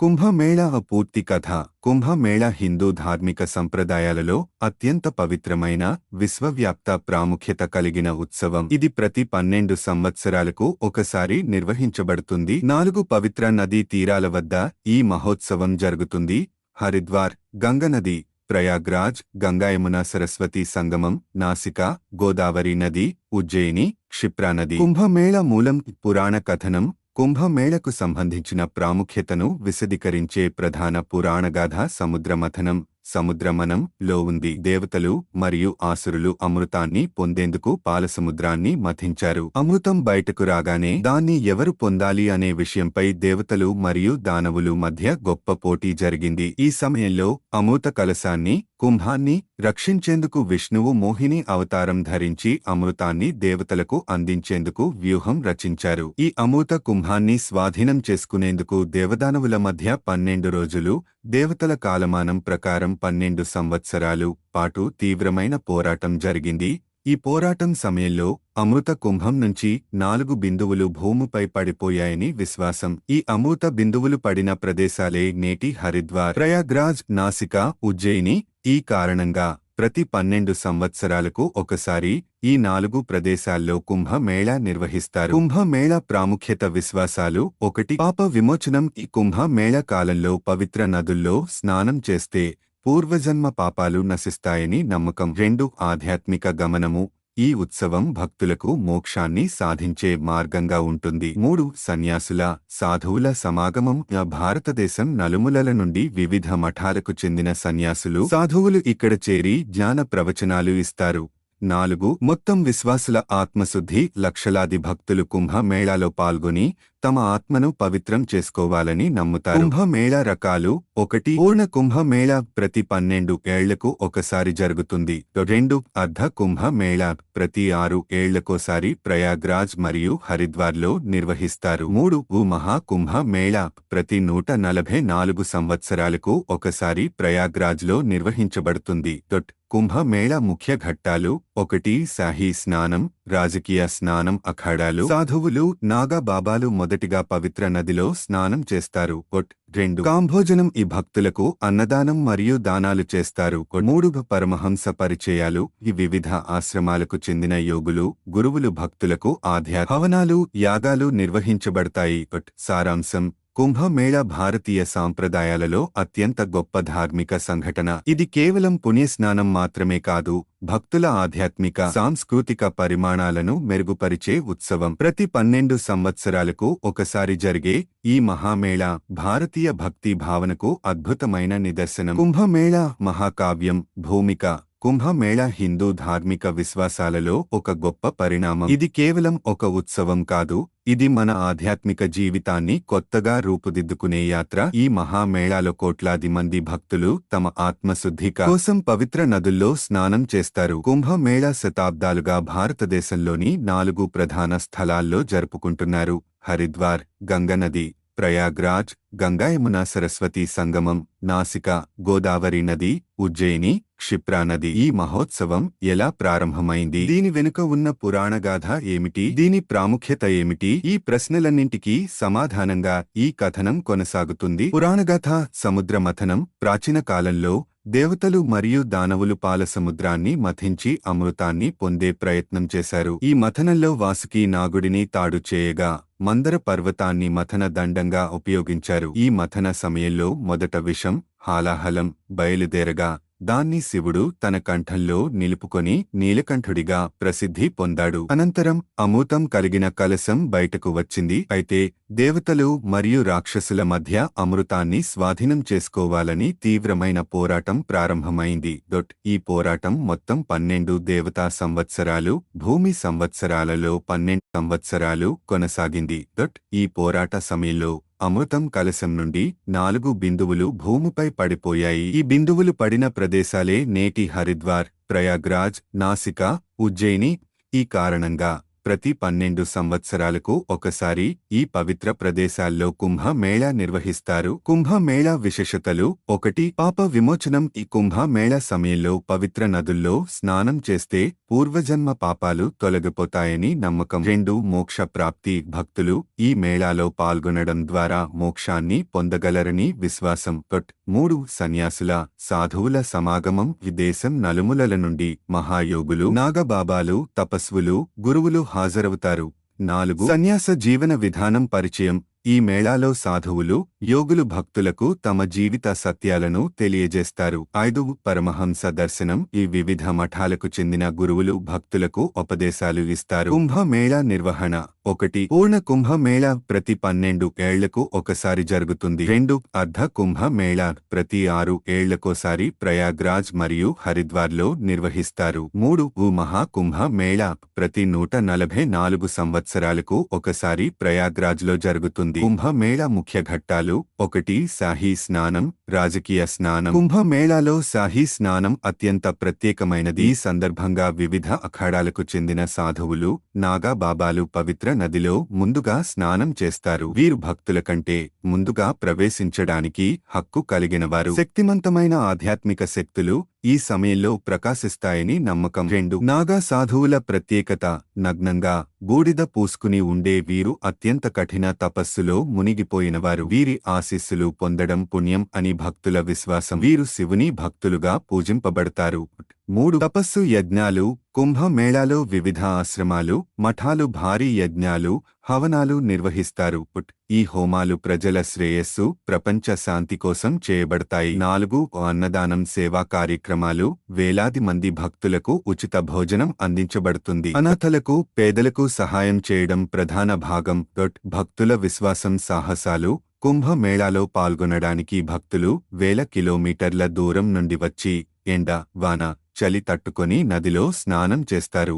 కుంభమేళా పూర్తి కథ. కుంభమేళా హిందూ ధార్మిక సంప్రదాయాలలో అత్యంత పవిత్రమైన, విశ్వవ్యాప్త ప్రాముఖ్యత కలిగిన ఉత్సవం. ఇది ప్రతి 12 సంవత్సరాలకు ఒకసారి నిర్వహించబడుతుంది. 4 పవిత్ర నదీ తీరాల వద్ద ఈ మహోత్సవం జరుగుతుంది. హరిద్వార్, గంగనది, ప్రయాగ్రాజ్, గంగాయమున సరస్వతి సంగమం, నాసికా, గోదావరి నది, ఉజ్జయిని, క్షిప్రానది. కుంభమేళా మూలం. పురాణ కథనం. కుంభమేళకు సంబంధించిన ప్రాముఖ్యతను విశదీకరించే ప్రధాన పురాణగాథ సముద్రమథనం, సముద్రమనం లో ఉంది. దేవతలు మరియు ఆసురులు అమృతాన్ని పొందేందుకు పాలసముద్రాన్ని మథించారు. అమృతం బయటకు రాగానే దాన్ని ఎవరు పొందాలి అనే విషయంపై దేవతలు మరియు దానవులు మధ్య గొప్ప పోటీ జరిగింది. ఈ సమయంలో అమృత కలశాన్ని, కుంభాన్ని రక్షించేందుకు విష్ణువు మోహిని అవతారం ధరించి అమృతాన్ని దేవతలకు అందించేందుకు వ్యూహం రచించారు. ఈ అమృత కుంభాన్ని స్వాధీనం చేసుకునేందుకు దేవదానవుల మధ్య 12 రోజులు, దేవతల కాలమానం ప్రకారం 12 సంవత్సరాలు పాటు తీవ్రమైన పోరాటం జరిగింది. ఈ పోరాటం సమయంలో అమృత కుంభం నుంచి 4 బిందువులు భూమిపై పడిపోయాయని విశ్వాసం. ఈ అమృత బిందువులు పడిన ప్రదేశాలే నేటి హరిద్వార్, ప్రయాగ్రాజ్, నాసికా, ఉజ్జయిని. ఈ కారణంగా ప్రతి 12 సంవత్సరాలకు ఒకసారి ఈ 4 ప్రదేశాల్లో కుంభమేళా నిర్వహిస్తారు. కుంభమేళా ప్రాముఖ్యత. విశ్వాసాలు. 1. పాప విమోచనం. ఈ కుంభమేళా కాలంలో పవిత్ర నదుల్లో స్నానం చేస్తే పూర్వజన్మ పాపాలు నశిస్తాయని నమ్మకం. 2. ఆధ్యాత్మిక గమనము. ఈ ఉత్సవం భక్తులకు మోక్షాన్ని సాధించే మార్గంగా ఉంటుంది. 3. సన్యాసుల, సాధువుల సమాగమం. భారతదేశం నలుమూలల నుండి వివిధ మఠాలకు చెందిన సన్యాసులు, సాధువులు ఇక్కడ చేరి జ్ఞాన ప్రవచనాలు ఇస్తారు. 4. మొత్తం విశ్వాసుల ఆత్మశుద్ధి. లక్షలాది భక్తులు కుంభమేళాలో పాల్గొని తమ ఆత్మను పవిత్రం చేసుకోవాలని నమ్ముతారు. కుంభమేళా రకాలు. 1. పూర్ణ కుంభమేళా ప్రతి 12 ఏళ్లకు ఒకసారి జరుగుతుంది. 2. అర్ధ కుంభమేళా ప్రతి 6 ఏళ్లకోసారి ప్రయాగ్రాజ్ మరియు హరిద్వార్లో నిర్వహిస్తారు. 3. మహా కుంభమేళా ప్రతి 144 సంవత్సరాలకు ఒకసారి ప్రయాగ్రాజ్లో నిర్వహించబడుతుంది. కుంభమేళా ముఖ్య ఘట్టాలు. 1. శాహీ స్నానం, రాజకీయ స్నానం. అఖాడాలు. సాధువులు, నాగాబాబాలు మొదటిగా పవిత్ర నదిలో స్నానం చేస్తారు. 2. కాంభోజనం. ఈ భక్తులకు అన్నదానం మరియు దానాలు చేస్తారు. 3. పరమహంస పరిచయాలు. ఈ వివిధ ఆశ్రమాలకు చెందిన యోగులు, గురువులు భక్తులకు హవనాలు, యాగాలు నిర్వహించబడతాయి. సారాంశం. కుంభమేళా భారతీయ సాంప్రదాయాలలో అత్యంత గొప్ప ధార్మిక సంఘటన. ఇది కేవలం పుణ్యస్నానం మాత్రమే కాదు, భక్తుల ఆధ్యాత్మిక, సాంస్కృతిక పరిమాణాలను మెరుగుపరిచే ఉత్సవం. ప్రతి 12 సంవత్సరాలకు ఒకసారి జరిగే ఈ మహామేళా భారతీయ భక్తి భావనకు అద్భుతమైన నిదర్శనం. కుంభమేళా మహాకావ్యం. భూమిక. కుంభమేళా హిందూ ధార్మిక విశ్వాసాలలో ఒక గొప్ప పరిణామం. ఇది కేవలం ఒక ఉత్సవం కాదు, ఇది మన ఆధ్యాత్మిక జీవితాన్ని కొత్తగా రూపుదిద్దుకునే యాత్ర. ఈ మహామేళాలో కోట్లాది మంది భక్తులు తమ ఆత్మశుద్ధి కోసం పవిత్ర నదుల్లో స్నానం చేస్తారు. కుంభమేళా శతాబ్దాలుగా భారతదేశంలోని 4 ప్రధాన స్థలాల్లో జరుపుకుంటున్నారు. హరిద్వార్, గంగనది, ప్రయాగ్రాజ్, గంగాయమున సరస్వతి సంగమం, నాసికా, గోదావరి నది, ఉజ్జయిని, క్షిప్రానది. ఈ మహోత్సవం ఎలా ప్రారంభమైంది? దీని వెనుక ఉన్న పురాణగాథ ఏమిటి? దీని ప్రాముఖ్యత ఏమిటి? ఈ ప్రశ్నలన్నింటికీ సమాధానంగా ఈ కథనం కొనసాగుతుంది. పురాణగాథ. సముద్రమథనం. ప్రాచీన కాలంలో దేవతలు మరియు దానవులు పాలసముద్రాన్ని మథించి అమృతాన్ని పొందే ప్రయత్నం చేశారు. ఈ మథనంలో వాసుకి నాగుడిని తాడు చేయగా మందర పర్వతాన్ని మథన దండంగా ఉపయోగించారు. ఈ మథన సమయంలో మొదట విషం, హాలాహలం బయలుదేరగా దాన్ని శివుడు తన కంఠంలో నిలుపుకొని నీలకంఠుడిగా ప్రసిద్ధి పొందాడు. అనంతరం అమృతం కలిగిన కలశం బయటకు వచ్చింది. అయితే దేవతలు మరియు రాక్షసుల మధ్య అమృతాన్ని స్వాధీనం చేసుకోవాలని తీవ్రమైన పోరాటం ప్రారంభమైంది. ఈ పోరాటం మొత్తం 12 దేవతా సంవత్సరాలు, భూమి సంవత్సరాలలో 12 సంవత్సరాలు కొనసాగింది. ఈ పోరాట సమయంలో అమృతం కలశం నుండి 4 బిందువులు భూమిపై పడిపోయాయి. ఈ బిందువులు పడిన ప్రదేశాలే నేటి హరిద్వార్, ప్రయాగ్రాజ్, నాసికా, ఉజ్జయిని. ఈ కారణంగా ప్రతి 12 సంవత్సరాలకు ఒకసారి ఈ పవిత్ర ప్రదేశాల్లో కుంభమేళా నిర్వహిస్తారు. కుంభమేళా విశేషతలు. 1. పాప విమోచనం. ఈ కుంభమేళా సమయంలో పవిత్ర నదుల్లో స్నానం చేస్తే పూర్వజన్మ పాపాలు తొలగిపోతాయని నమ్మకం. 2 మోక్ష ప్రాప్తి. భక్తులు ఈ మేళాలో పాల్గొనడం ద్వారా మోక్షాన్ని పొందగలరని విశ్వాసం. 3 సన్యాసుల సాధువుల సమాగమం. ఈ దేశం నలుమూలల నుండి మహాయోగులు, నాగబాబాలు, తపస్వులు, గురువులు హాజరవుతారు. 4 సన్యాస జీవన విధానం పరిచయం. ఈ మేళాలో సాధువులు, యోగులు భక్తులకు తమ జీవిత సత్యాలను తెలియజేస్తారు. 5 పరమహంస దర్శనం. ఈ వివిధ మఠాలకు చెందిన గురువులు భక్తులకు ఉపదేశాలు ఇస్తారు. కుంభమేళా నిర్వహణ. 1 పూర్ణ కుంభమేళా ప్రతి 12 ఏళ్లకు ఒకసారి జరుగుతుంది. 2 అర్ధ కుంభమేళా ప్రతి 6 ఏళ్లకోసారి ప్రయాగ్రాజ్ మరియు హరిద్వార్లో నిర్వహిస్తారు. 3 మహాకుంభమేళా ప్రతి 144 సంవత్సరాలకు ఒకసారి ప్రయాగ్రాజ్లో జరుగుతుంది. కుంభమేళా ముఖ్య ఘట్టాలు. 1 శాహీ స్నానం, రాజకీయ స్నానం. కుంభమేళాలో శాహీ స్నానం అత్యంత ప్రత్యేకమైనది. ఈ సందర్భంగా వివిధ అఖాడాలకు చెందిన సాధువులు, నాగా బాబాలు పవిత్ర నదిలో ముందుగా స్నానం చేస్తారు. వీరు భక్తుల కంటే ముందుగా ప్రవేశించడానికి హక్కు కలిగినవారు. శక్తిమంతమైన ఆధ్యాత్మిక శక్తులు ఈ సమయంలో ప్రకాశిస్తాయని నమ్మకం. 2 నాగా సాధువుల ప్రత్యేకత. నగ్నంగా బూడిద పూసుకుని ఉండే వీరు అత్యంత కఠిన తపస్సులో మునిగిపోయినవారు. వీరి ఆశీస్సులు పొందడం పుణ్యం అని భక్తుల విశ్వాసం. వీరు శివుని భక్తులుగా పూజింపబడతారు. 3 తపస్సు యజ్ఞాలు. కుంభమేళాలో వివిధ ఆశ్రమాలు, మఠాలు భారీ యజ్ఞాలు, హవనాలు నిర్వహిస్తారు. ఈ హోమాలు ప్రజల శ్రేయస్సు, ప్రపంచ శాంతి కోసం చేయబడతాయి. 4 అన్నదానం సేవా కార్యక్రమాలు. వేలాది మంది భక్తులకు ఉచిత భోజనం అందించబడుతుంది. అనాథలకు, పేదలకు సహాయం చేయడం ప్రధాన భాగం. భక్తుల విశ్వాసం, సాహసాలు. కుంభమేళాలో పాల్గొనడానికి భక్తులు వేల కిలోమీటర్ల దూరం నుండి వచ్చి ఎండ, వాన, చలి తట్టుకొని నదిలో స్నానం చేస్తారు.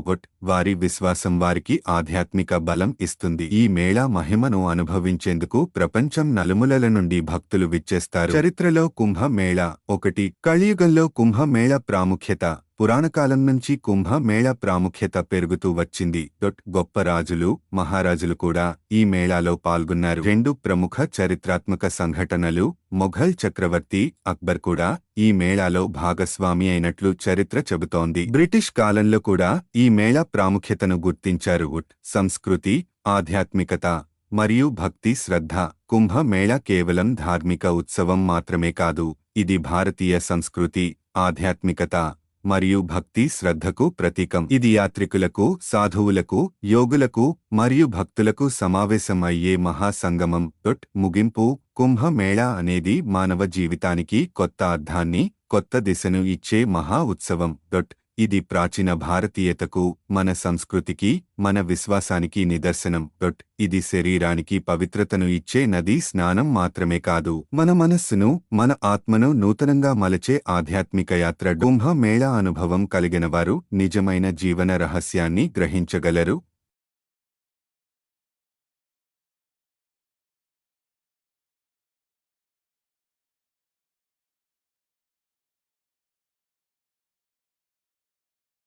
వారి విశ్వాసం వారికి ఆధ్యాత్మిక బలం ఇస్తుంది. ఈ మేళా మహిమను అనుభవించేందుకు ప్రపంచం నలుమూలల నుండి భక్తులు విచ్చేస్తారు. చరిత్రలో కుంభమేళా. 1 కలియుగంలో కుంభమేళా ప్రాముఖ్యత. పురాణకాలం నుంచి కుంభమేళా ప్రాముఖ్యత పెరుగుతూ వచ్చింది. గొప్ప రాజులు, మహారాజులు కూడా ఈ మేళాలో పాల్గొన్నారు. 2 ప్రముఖ చరిత్రాత్మక సంఘటనలు. మొఘల్ చక్రవర్తి అక్బర్ కూడా ఈ మేళాలో భాగస్వామి అయినట్లు చరిత్ర చెబుతోంది. బ్రిటిష్ కాలంలో కూడా ఈ మేళా ప్రాముఖ్యతను గుర్తించారు. సంస్కృతి, ఆధ్యాత్మికత మరియు భక్తి శ్రద్ధ. కుంభమేళా కేవలం ధార్మిక ఉత్సవం మాత్రమే కాదు, ఇది భారతీయ సంస్కృతి, ఆధ్యాత్మికత మరియు భక్తి శ్రద్ధకు ప్రతీకం. ఇది యాత్రికులకు, సాధువులకు, యోగులకు మరియు భక్తులకు సమావేశం అయ్యే మహాసంగమం. ముగింపు. కుంభమేళా అనేది మానవ జీవితానికి కొత్త అర్థాన్ని, కొత్త దిశను ఇచ్చే మహా ఉత్సవం. ఇది ప్రాచీన భారతీయతకు, మన సంస్కృతికి, మన విశ్వాసానికి నిదర్శనం. ఇది శరీరానికి పవిత్రతను ఇచ్చే నదీ స్నానం మాత్రమే కాదు, మన మనస్సును, మన ఆత్మను నూతనంగా మలచే ఆధ్యాత్మిక యాత్ర. కుంభమేళా అనుభవం కలిగినవారు నిజమైన జీవన రహస్యాన్ని గ్రహించగలరు.